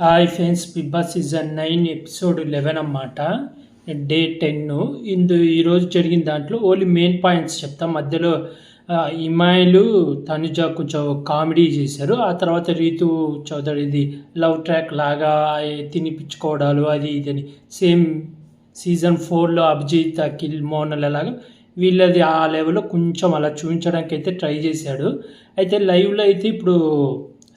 Hi friends, Bigg Boss season 9 episode 11 అన్నమాట. Day 10. ఈరోజు జరిగిన దాంట్లో ఓన్లీ మెయిన్ పాయింట్స్ చెప్తాం. మధ్యలో ఇమాయిలు తనుజ కొంచెం కామెడీ చేశారు. ఆ తర్వాత రీతు చౌదరిది లవ్ ట్రాక్ లాగా తినిపించుకోవడాలు అది ఇదని సేమ్ సీజన్ 4లో అభిజిత్ అఖిల్ మోనల్ లాగా వీళ్ళది ఆ లెవెల్లో కొంచెం అలా చూపించడానికి అయితే ట్రై చేశాడు. అయితే లైవ్లో అయితే ఇప్పుడు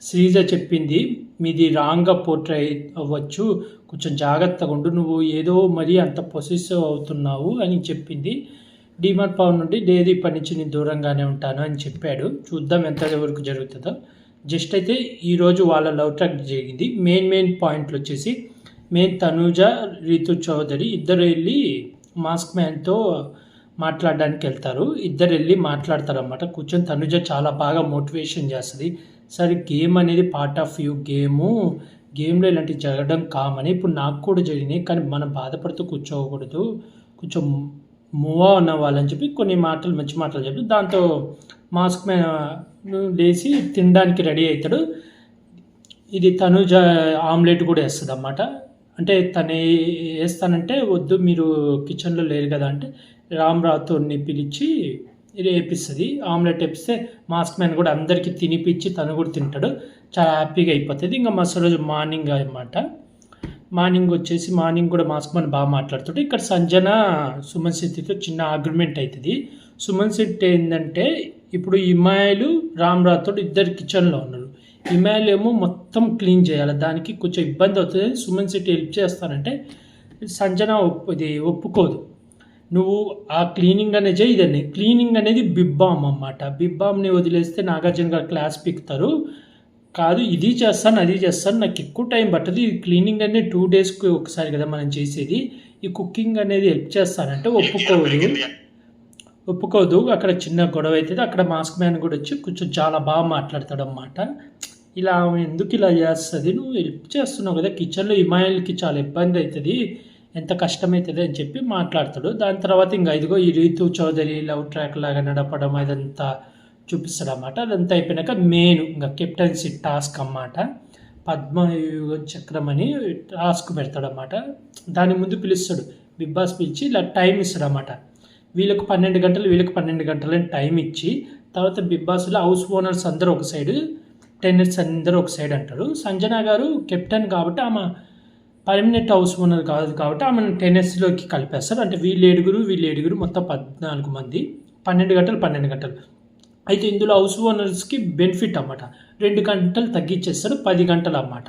శ్రీజ చెప్పింది, మీది రాంగ్గా పోర్ట్రే అవ్వచ్చు, కొంచెం జాగ్రత్తగా ఉండు, నువ్వు ఏదో మరీ అంత పొసెసివ్ అవుతున్నావు అని చెప్పింది. డిమార్ట్ పవన్ నుండి లేదు, ఇప్పటి నుంచి నేను దూరంగానే ఉంటాను అని చెప్పాడు. చూద్దాం ఎంతవరకు జరుగుతుందో. జస్ట్ అయితే ఈరోజు వాళ్ళ లవ్ ట్రాక్ జరిగింది. మెయిన్ పాయింట్లు వచ్చేసి మెయిన్ తనూజ రీతు చౌదరి ఇద్దరు వెళ్ళి మాస్క్ మ్యాన్తో మాట్లాడడానికి వెళ్తారు. ఇద్దరు వెళ్ళి మాట్లాడతారు అన్నమాట. కూర్చొని తనుజ చాలా బాగా మోటివేషన్ చేస్తుంది. సరే, గేమ్ అనేది పార్ట్ ఆఫ్ యూ, గేమ్లో ఇలాంటివి జరగడం కామని, ఇప్పుడు నాకు కూడా జరిగినాయి, కానీ మనం బాధపడుతూ కూర్చోకూడదు, కొంచెం మూవ్ ఆన్ అవ్వాలని చెప్పి కొన్ని మాటలు మంచి మాటలు చెప్పి దాంతో మాస్క్ మ్యాన్ లేచి తినడానికి రెడీ అవుతాడు. ఇది తనుజ ఆమ్లెట్ కూడా వేస్తుంది అన్నమాట. అంటే తను వేస్తానంటే వద్దు, మీరు కిచెన్లో లేరు కదా అంటే రామ్రాథోడ్ని పిలిచి వేపిస్తుంది. ఆమ్లెట్ వేపిస్తే మాస్క్ మ్యాన్ కూడా అందరికీ తినిపించి తను కూడా తింటాడు. చాలా హ్యాపీగా అయిపోతుంది. ఇంకా మరుసటి రోజు మార్నింగ్ అనమాట. మార్నింగ్ కూడా మాస్క్ మ్యాన్ బాగా మాట్లాడుతాడు. ఇక్కడ సంజన సుమన్ శెట్టితో చిన్న ఆర్గ్యుమెంట్ అవుతుంది. సుమన్ శెట్టి ఏంటంటే ఇప్పుడు ఇమాయిలు రామ్రాథోడ్ ఇద్దరు కిచెన్లో ఉన్నారు. ఇమాయిల్ ఏమో మొత్తం క్లీన్ చేయాలి, దానికి కొంచెం ఇబ్బంది అవుతుంది. సుమన్ శెట్టి హెల్ప్ చేస్తానంటే సంజన ఒప్పుకోదు. నువ్వు ఆ క్లీనింగ్ అనేది ఇదండి. క్లీనింగ్ అనేది బిబ్బామ్ అన్నమాట. బిబ్బామ్ని వదిలేస్తే నాగార్జున గారు క్లాస్ పిక్తారు. కాదు, ఇది చేస్తాను అది చేస్తాను, నాకు ఎక్కువ టైం పట్టదు, ఈ క్లీనింగ్ అనేది 2 డేస్కి ఒకసారి కదా మనం చేసేది, ఈ కుకింగ్ అనేది హెల్ప్ చేస్తానంటే ఒప్పుకోదు. అక్కడ చిన్న గొడవ అవుతుంది. అక్కడ మాస్క్ మ్యాన్ కూడా వచ్చి కొంచెం చాలా బాగా మాట్లాడతాడు అన్నమాట. ఇలా ఎందుకు ఇలా చేస్తుంది, నువ్వు హెల్ప్ చేస్తున్నావు కదా, కిచెన్లో ఇమాయిల్కి చాలా ఇబ్బంది అవుతుంది, ఎంత కష్టమవుతుంది అని చెప్పి మాట్లాడతాడు. దాని తర్వాత ఇంకా ఇదిగో ఈ రీతు చౌదరి లవ్ ట్రాక్ లాగా నడపడం అదంతా చూపిస్తాడు అన్నమాట. అదంతా అయిపోయినాక మెయిన్ ఇంకా కెప్టెన్సీ టాస్క్ అన్నమాట. పద్మయుగ చక్రం అని టాస్క్ పెడతాడు అన్నమాట. దాని ముందు పిలుస్తాడు బిగ్ బాస్, పిలిచి ఇలా టైం ఇస్తాడు అన్నమాట. వీళ్ళకు 12 గంటలు వీళ్ళకి 12 గంటలు అని టైం ఇచ్చి తర్వాత బిగ్ బాస్లో హౌస్ ఓనర్స్ అందరూ ఒక సైడ్, టెనర్స్ అందరూ ఒక సైడ్ అంటారు. సంజన గారు కెప్టెన్ కాబట్టి ఆమె పర్మనెంట్ హౌస్ ఓనర్ కాదు కాబట్టి ఆమెను టెన్నెస్లోకి కలిపేస్తారు. అంటే వీళ్ళు ఏడుగురు మొత్తం 14 మంది, 12 గంటలు. అయితే ఇందులో హౌస్ ఓనర్స్కి బెనిఫిట్ అన్నమాట. 2 గంటలు తగ్గించేస్తారు, 10 గంటలు అన్నమాట.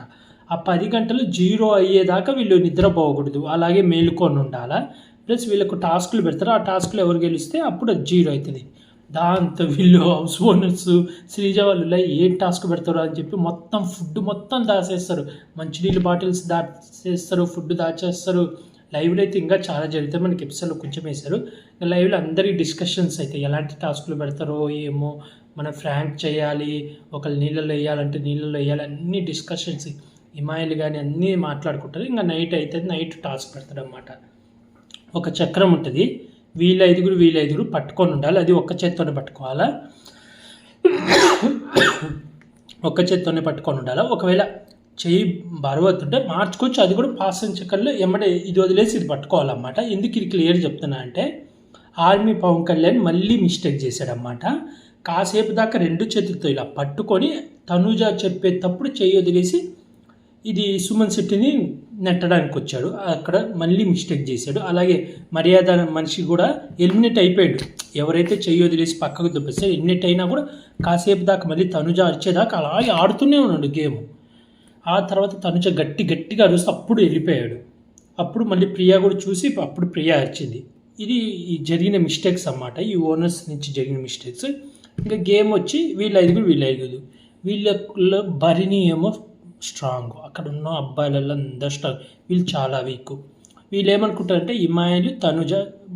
ఆ 10 గంటలు 0 అయ్యేదాకా వీళ్ళు నిద్రపోకూడదు, అలాగే మేలుకొని ఉండాలా. ప్లస్ వీళ్ళకు టాస్కులు పెడతారు. ఆ టాస్కులు ఎవరు గెలిస్తే అప్పుడు 0 అవుతుంది. దాంతో వీళ్ళు హౌస్ ఓనర్స్ శ్రీజ వాళ్ళు ఏం టాస్క్ పెడతారు అని చెప్పి మొత్తం ఫుడ్ మొత్తం దాచేస్తారు. మంచినీళ్ళు బాటిల్స్ దాచేస్తారు, ఫుడ్ దాచేస్తారు. లైవ్లో అయితే ఇంకా చాలా జరుగుతాయి. మనకి ఎపిసోడ్లో కొంచెం వేశారు. లైవ్లో అందరికీ డిస్కషన్స్ అయితే ఎలాంటి టాస్కులు పెడతారో ఏమో, మనం ఫ్రాంక్ చేయాలి, ఒకళ్ళు నీళ్ళలో వేయాలంటే నీళ్ళలో వేయాలి, అన్ని డిస్కషన్స్ ఇమాయిల్ కానీ అన్నీ మాట్లాడుకుంటారు. ఇంకా నైట్ అయితే నైట్ టాస్క్ పెడతాడు అన్నమాట. ఒక చక్రం ఉంటుంది, వీళ్ళ ఐదుగురు పట్టుకొని ఉండాలి. అది ఒక్క చేత్తోనే పట్టుకోవాలా, పట్టుకొని ఉండాలి. ఒకవేళ చెయ్యి బరువుతుంటే మార్చుకోవచ్చు, అది కూడా పాసం చక్కర్లో ఎమ్మడే ఇది వదిలేసి ఇది పట్టుకోవాలన్నమాట. ఎందుకు ఇది క్లియర్ చెప్తున్నా అంటే ఆర్మీ పవన్ కళ్యాణ్ మళ్ళీ మిస్టేక్ చేశాడన్నమాట. కాసేపు దాకా 2 చేతులతో ఇలా పట్టుకొని తనూజ చెప్పేటప్పుడు చెయ్యి వదిలేసి ఇది సుమన్ శెట్టిని నెట్టడానికి వచ్చాడు. అక్కడ మళ్ళీ మిస్టేక్ చేశాడు. అలాగే మర్యాద మనిషి కూడా ఎలిమినేట్ అయిపోయాడు. ఎవరైతే చెయ్యి వదిలేసి పక్కకు దుబ్బేస్తే ఎలిమినేట్ అయినా కూడా కాసేపు దాకా మళ్ళీ తనుజ అరిచేదాకా అలాగే ఆడుతూనే ఉన్నాడు గేమ్. ఆ తర్వాత తనుజ గట్టిగా అరుస్తూ అప్పుడు వెళ్ళిపోయాడు. అప్పుడు మళ్ళీ ప్రియా కూడా చూసి అప్పుడు ప్రియా అరిచింది. ఇది జరిగిన మిస్టేక్స్ అన్నమాట, ఈ ఓనర్స్ నుంచి జరిగిన మిస్టేక్స్. ఇంకా గేమ్ వచ్చి వీళ్ళ ఐదుగురు వీళ్ళ భరిణి ఏమో స్ట్రాంగ్, అక్కడ ఉన్న అబ్బాయిలలో అందరూ స్ట్రాంగ్, వీళ్ళు చాలా వీక్. వీళ్ళు ఏమనుకుంటారంటే ఇమాయిలు తనుజ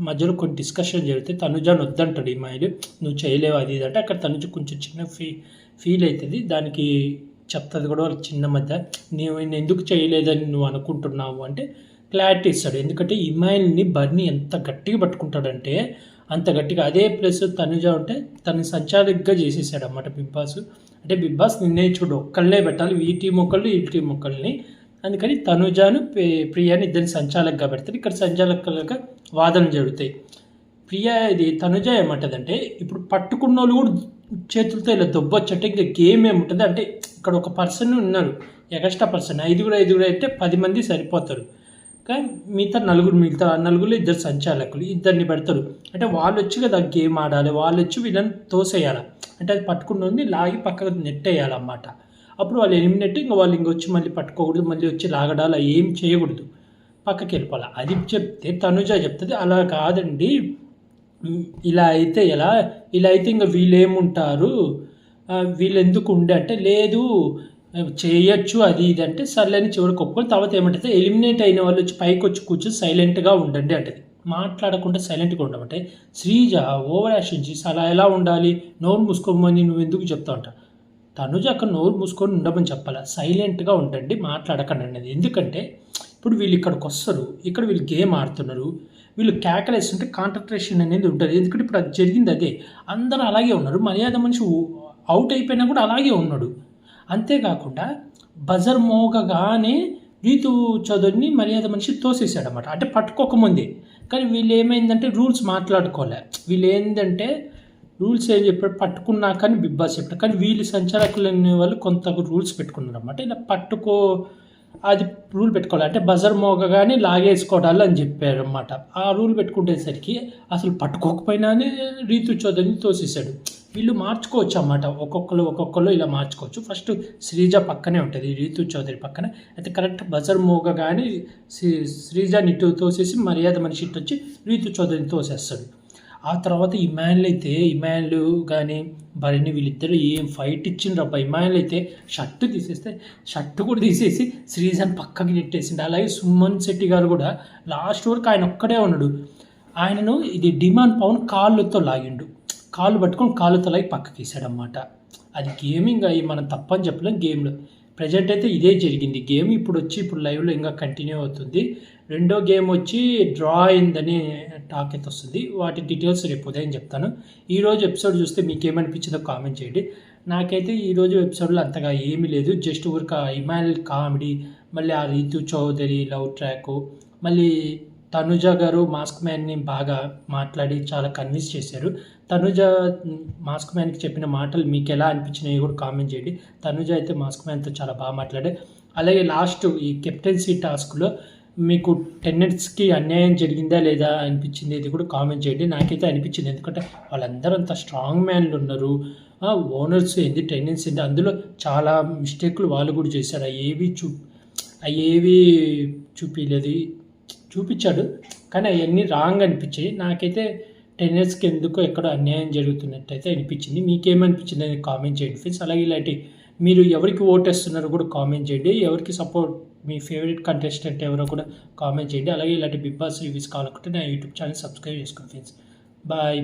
మధ్యలో కొన్ని డిస్కషన్ జరిగితే తనుజని వద్దంటాడు ఇమాయిలు, నువ్వు చేయలేవు అది ఇది అంటే అక్కడ తనుజ కొంచెం చిన్న ఫీల్ అవుతుంది. దానికి చెప్తుంది కూడా వాళ్ళ చిన్న మధ్య, నేను ఎందుకు చేయలేదని నువ్వు అనుకుంటున్నావు అంటే క్లారిటీ ఇస్తాడు. ఎందుకంటే ఇమాయిల్ని బర్ని ఎంత గట్టిగా పట్టుకుంటాడంటే అంత గట్టిగా. అదే ప్లస్ తనుజ ఉంటే తను సంచాలకుగా చేసేసాడు అన్నమాట బిగ్ బాస్. అంటే బిగ్ బాస్ నిన్నే చూడు, ఒక్కళ్ళే పెట్టాలి, ఈ టీం ఒకళ్ళు ఈ టీం ఒకళ్ళని అందుకని తనుజాను ప్రియాని ఇద్దరిని సంచాలకుగా పెడతారు. ఇక్కడ సంచాలకులుగా వాదనలు జరుగుతాయి. ప్రియా ఇది తనుజ ఏమంటుందంటే ఇప్పుడు పట్టుకున్న వాళ్ళు కూడా చేతులతో ఇలా దొబ్బొచ్చంటే ఇంకా గేమ్ ఏముంటుంది అంటే ఇక్కడ ఒక పర్సన్ ఉన్నారు, ఎక్స్ట్రా పర్సన్ ఐదుగురు అయితే 10 మంది సరిపోతారు. కానీ మిగతా నలుగురు ఇద్దరు సంచాలకులు ఇద్దరిని పెడతారు. అంటే వాళ్ళు వచ్చి కదా గేమ్ ఆడాలి, వాళ్ళు వచ్చి వీళ్ళని తోసేయాలి. అంటే అది పట్టుకున్నది లాగి పక్కకు నెట్టేయాలన్నమాట. అప్పుడు వాళ్ళు ఎలిమినేట్, ఇంకా వాళ్ళు ఇంకొచ్చి మళ్ళీ పట్టుకోకూడదు, మళ్ళీ వచ్చి లాగడాలి, ఏం చేయకూడదు, పక్కకి వెళ్ళిపోవాలి. అది చెప్తే తనుజ చెప్తుంది అలా కాదండి, ఇలా అయితే ఎలా, ఇలా అయితే ఇంకా వీళ్ళు ఏముంటారు, వీళ్ళు ఎందుకు ఉండే అంటే లేదు చేయొచ్చు అది ఇది అంటే సర్లేని చివరికి ఒప్పుకొని తర్వాత ఏమంటే ఎలిమినేట్ అయిన వాళ్ళు వచ్చి పైకి వచ్చి కూర్చొని సైలెంట్గా ఉండండి అంటది. మాట్లాడకుండా సైలెంట్గా ఉండమంటే శ్రీజ ఓవర్ యాక్షన్ చేసి అలా ఎలా ఉండాలి, నోరు మూసుకోమని నువ్వు ఎందుకు చెప్తావు అంట. తనుజ అక్కడ నోరు మూసుకొని ఉండమని చెప్పాలా, సైలెంట్గా ఉండండి మాట్లాడకండి అనేది. ఎందుకంటే ఇప్పుడు వీళ్ళు ఇక్కడికి వస్తారు, ఇక్కడ వీళ్ళు గేమ్ ఆడుతున్నారు, వీళ్ళు కేకలేస్తుంటే కాన్సన్ట్రేషన్ అనేది ఉంటుంది. ఎందుకంటే ఇప్పుడు అది జరిగింది అదే, అందరూ అలాగే ఉన్నారు. మర్యాద మనిషి అవుట్ అయిపోయినా కూడా అలాగే ఉన్నాడు. అంతేకాకుండా బజర్ మోగగానే రీతు చౌదరిని మర్యాద మనిషి తోసేసాడనమాట, అంటే పట్టుకోకముందే. కానీ వీళ్ళు ఏమైందంటే రూల్స్ మాట్లాడుకోలే, వీళ్ళు ఏంటంటే రూల్స్ ఏం చెప్పాడు పట్టుకున్నాకని బిగ్ బాస్ చెప్పాడు. కానీ వీళ్ళు సంచాలకులు అనే వాళ్ళు కొంత రూల్స్ పెట్టుకున్నారు అన్నమాట. ఇలా అది రూల్ పెట్టుకోవాలి అంటే బజర్ మోగగానే లాగేసుకోవడాలి అని చెప్పారు అన్నమాట. ఆ రూల్ పెట్టుకునేసరికి అసలు పట్టుకోకపోయినానే రీతు చౌదరిని తోసేసాడు. వీళ్ళు మార్చుకోవచ్చు అన్నమాట, ఒక్కొక్కరు ఇలా మార్చుకోవచ్చు. ఫస్ట్ శ్రీజ పక్కనే ఉంటుంది, రీతు చౌదరి పక్కన అయితే కరెక్ట్ బజర్ మోగగానే శ్రీజాని ఇటు తోసేసి మర్యాద మనిషి ఇటు వచ్చి రీతు చౌదరిని తోసేస్తాడు. ఆ తర్వాత ఇమాన్లు కానీ భరణి వీళ్ళిద్దరూ ఏం ఫైట్ ఇచ్చిండ్రు ఇమాన్లు అయితే షర్టు కూడా తీసేసి శ్రీజాన్ పక్కకి నెట్టేసిండు. అలాగే సుమన్ శెట్టి గారు కూడా లాస్ట్ వరకు ఆయన ఒక్కడే ఉన్నాడు. ఆయనను ఇది డిమాండ్ పవన్ కాళ్ళతో లాగిండు, కాళ్ళు పట్టుకొని కాళ్ళతో లాగి పక్కకి వేసాడనమాట. అది గేమింగ్ అయ్యి మనం తప్పని చెప్పలేం. గేమ్లో ప్రజెంట్ అయితే ఇదే జరిగింది గేమ్. ఇప్పుడు లైవ్లో ఇంకా కంటిన్యూ అవుతుంది. రెండో గేమ్ వచ్చి డ్రా అయిందని టాక్ అయితే వస్తుంది. వాటి డీటెయిల్స్ రేపు ఉదయం చెప్తాను. ఈరోజు ఎపిసోడ్ చూస్తే మీకు ఏమనిపించిందో కామెంట్ చేయండి. నాకైతే ఈరోజు ఎపిసోడ్లో అంతగా ఏమీ లేదు, జస్ట్ ఊరిక ఇమాన్యుల్ కామెడీ, మళ్ళీ ఆ రీతు చౌదరి లవ్ ట్రాక్, మళ్ళీ తనుజ గారు మాస్క్ మ్యాన్ని బాగా మాట్లాడి చాలా కన్విన్స్ చేశారు. తనుజ మాస్క్ మ్యాన్కి చెప్పిన మాటలు మీకు ఎలా అనిపించినాయి కూడా కామెంట్ చేయండి. తనుజ అయితే మాస్క్ మ్యాన్తో చాలా బాగా మాట్లాడే. అలాగే లాస్ట్ ఈ కెప్టెన్సీ టాస్క్లో మీకు టెన్నెట్స్కి అన్యాయం జరిగిందా లేదా అనిపించింది, ఇది కూడా కామెంట్ చేయండి. నాకైతే అనిపించింది, ఎందుకంటే వాళ్ళందరూ అంత స్ట్రాంగ్ మ్యాన్లు ఉన్నారు, ఓనర్స్ ఏంది టెన్నెట్స్ ఏంది, అందులో చాలా మిస్టేక్లు వాళ్ళు కూడా చేశారు. అవి చూపించలేదు, చూపించాడు కానీ అవన్నీ రాంగ్ అనిపించాయి. నాకైతే టెన్నెట్స్కి ఎందుకో ఎక్కడో అన్యాయం జరుగుతున్నట్టయితే అనిపించింది. మీకేమనిపించింది అని కామెంట్ చేయండి ఫ్రెండ్స్. అలాగే ఇలాంటి మీరు ఎవరికి ఓటేస్తున్నారో కూడా కామెంట్ చేయండి. ఎవరికి సపోర్ట్ మీ ఫేవరెట్ కంటెస్టెంట్ ఎవరో కూడా కామెంట్ చేయండి. అలాగే ఇలాంటి బిగ్ బాస్ రివ్యూస్ కావాలనుకుంటే నా యూట్యూబ్ ఛానల్ సబ్స్క్రైబ్ చేసుకోండి ఫ్రెండ్స్. బాయ్.